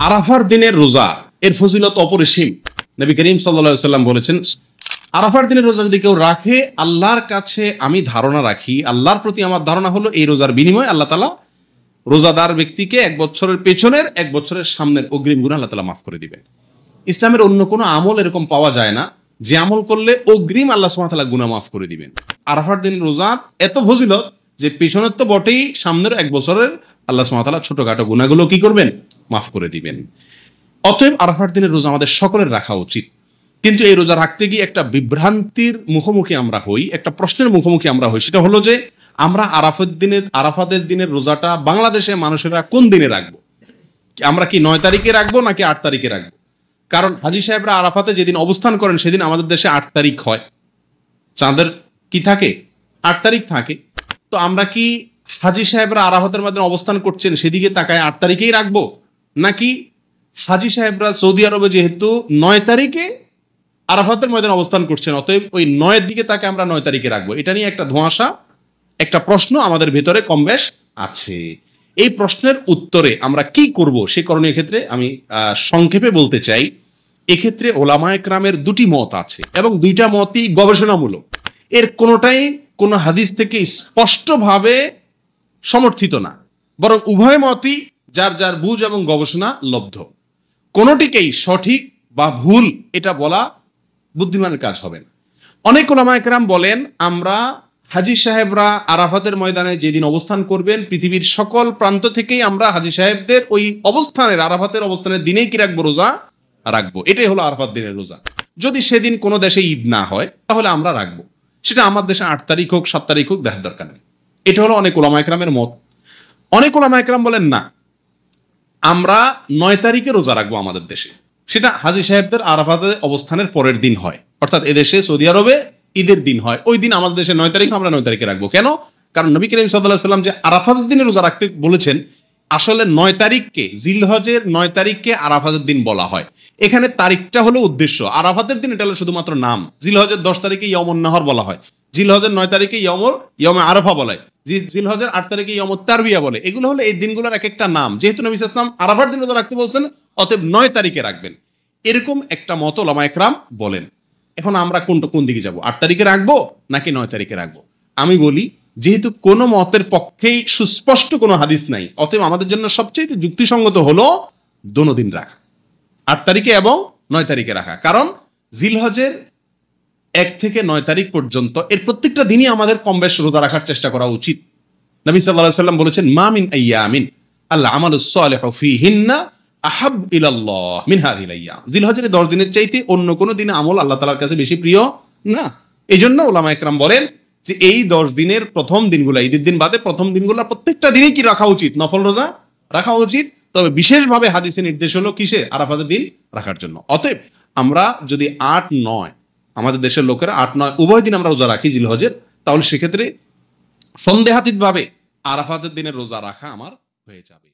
আরাফার দিনের রোজা এর ফজিলত অপরিসীম। নবী করিম সাল্লাল্লাহু আলাইহি সাল্লাম বলেছেন, আরাফার দিনের রোজা যদি কেউ রাখে, আল্লাহর কাছে আমি ধারণা রাখি, আল্লাহর প্রতি আমার ধারণা হলো এই রোজার বিনিময়ে আল্লাহ তাআলা রোজাদার ব্যক্তিকে 1 বছরের পেছনের 1 বছরের সামনের অগ্রিম গুনাহ আল্লাহ তাআলা মাফ করে দিবেন। ইসলামের অন্য কোনো আমল এরকম পাওয়া যায় না যে আমল করলে অগ্রিম আল্লাহ সুবহানাহু ওয়া তাআলা গুনাহ মাফ করে দিবেন। আরাফার দিনের রোজা এত ফজিলত যে পেছনের তো বটেই, সামনের 1 বছরের আল্লাহ সুবহানাহু ওয়া তাআলা ছোটখাটো গুনাহগুলো কি করবেন? মাফ করে দিবেন। অতএব আরাফার দিনের রোজা আমাদের সকলের রাখা উচিত। কিন্তু এই রোজা রাখতে গিয়ে একটা বিভ্রান্তির মুখোমুখি আমরা হই, একটা প্রশ্নের মুখোমুখি আমরা হই। সেটা হলো যে আমরা আরাফাতের দিনের রোজাটা বাংলাদেশে মানুষেরা কোন দিনে রাখবো? আমরা কি 9 তারিখে রাখবো নাকি 8 তারিখে রাখবো? কারণ হাজী সাহেবরা আরাফাতে যেদিন অবস্থান করেন সেদিন আমাদের দেশে 8 তারিখ হয়। চাঁদের কি থাকে? 8 তারিখ থাকে। তো আমরা কি হাজী সাহেবরা আরাফাতের মধ্যে অবস্থান করছেন সেদিকে তাকায় 8 তারিখেই রাখবো, নাকি হাজী সাহেবরা সৌদি আরবে যেহেতু 9 তারিখে আরাফাতের ময়দানে অবস্থান করছেন, অতএব ওই 9 দিকে তাকে আমরা 9 তারিখে রাখবো? এটা নিয়ে একটা ধোঁয়াশা, একটা প্রশ্ন আমাদের ভেতরে কমবেশ আছে। এই প্রশ্নের উত্তরে আমরা কি করব সে করণীয় ক্ষেত্রে আমি সংক্ষেপে বলতে চাই, এক্ষেত্রে ওলামায়ে কেরামের দুটি মত আছে এবং দুইটা মতই গবেষণামূলক। এর কোনোটাই কোনো হাদিস থেকে স্পষ্টভাবে সমর্থিত না, বরং উভয় মতই যার যার বুঝ এবং গবেষণা লব্ধ। কোনোটিকেই সঠিক বা ভুল এটা বলা বুদ্ধিমানের কাজ হবে না। অনেক ওলামায়ে কেরাম বলেন, আমরা হাজী সাহেবরা আরাফাতের ময়দানে যেদিন অবস্থান করবেন, পৃথিবীর সকল প্রান্ত থেকেই আমরা হাজী সাহেবদের ওই অবস্থানের আরাফাতের অবস্থানের দিনেই কি রাখবো? রোজা রাখবো। এটাই হলো আরাফাত দিনের রোজা। যদি সেদিন কোনো দেশে ঈদ না হয় তাহলে আমরা রাখবো। সেটা আমার দেশে 8 তারিখ হোক 7 তারিখ হোক, দেখার দরকার নেই। এটা হলো অনেক ওলামায়ে কেরামের মত। অনেক ওলামায়ে কেরাম বলেন না, আমরা 9 তারিখে রোজা রাখবো আমাদের দেশে। সেটা হাজী সাহেবদের আরাফাতের অবস্থানের পরের দিন হয়, অর্থাৎ এদেশে সৌদি আরবে ঈদের দিন হয়, ওই দিন আমাদের দেশে 9 তারিখ, আমরা 9 তারিখে রাখবো। কেন? কারণ নবী করিম সাল্লাল্লাহু আলাইহি সাল্লাম যে আরাফাতের দিনে রোজা রাখতে বলেছেন, আসলে 9 তারিখকে, জিলহজের 9 তারিখকে আরাফাতের দিন বলা হয়। এখানে তারিখটা হলো উদ্দেশ্য, আরাফাতের দিন এটা হলো শুধুমাত্র নাম। জিলহজের 10 তারিখে ইয়মুন নাহর বলা হয়, জিলহজের 9 তারিখে ইয়মে আরাফা বলা হয়, জিলহজের 8 তারিখে ইয়মুত তারবিয়া বলে। এগুলো হলো এই দিনগুলোর এক একটা নাম। যেহেতু নবী সাল্লাল্লাহু আলাইহি ওয়াসাল্লাম আরাফার দিন রোজা রাখতে বলছেন, অতএব 9 তারিখে রাখবেন, এরকম একটা মত ওলামায়ে কেরাম বলেন। এখন আমরা কোন দিকে যাব? 8 তারিখে রাখবো নাকি 9 তারিখে রাখবো? আমি বলি, যেহেতু কোনো মতের পক্ষেই সুস্পষ্ট কোনো হাদিস নাই, অতএব আমাদের জন্য সবচেয়ে যুক্তিসঙ্গত হলো দোনো দিন রাখা, 8 তারিখে এবং 9 তারিখে রাখা। কারণ জিলহজের 1 থেকে 9 তারিখ পর্যন্ত এর প্রত্যেকটা দিনই আমাদের কম বেশ রোজা রাখার চেষ্টা করা উচিত। নবী সাল্লাল্লাহু আলাইহি সাল্লাম বলেছেন, মা মিন আইয়ামিন আল আমালুস সালিহু ফীহিন্না আহাব ইলাল্লাহ মিন হাযিহিল আইয়াম। জিলহজের 10 দিনের চাইতে অন্য কোনো দিনে আমল আল্লাহ তাআলার কাছে বেশি প্রিয় না। এজন্য উলামায়ে কেরাম বলেন যে এই 10 দিনের প্রথম দিনগুলো, ঈদের দিন বাদে প্রথম দিনগুলো প্রত্যেকটা দিনই কি রাখা উচিত? নফল রোজা রাখা উচিত। তবে বিশেষভাবে হাদিসে নির্দেশ হলো কিসে? আরাফাতের দিন রাখার জন্য। অতএব আমরা যদি 8-9, আমাদের দেশের লোকেরা 8-9 উভয় দিন আমরা রোজা রাখি জিলহজের, তাহলে সেক্ষেত্রে সন্দেহাতীতভাবে আরাফাতের দিনের রোজা রাখা আমার হয়ে যাবে।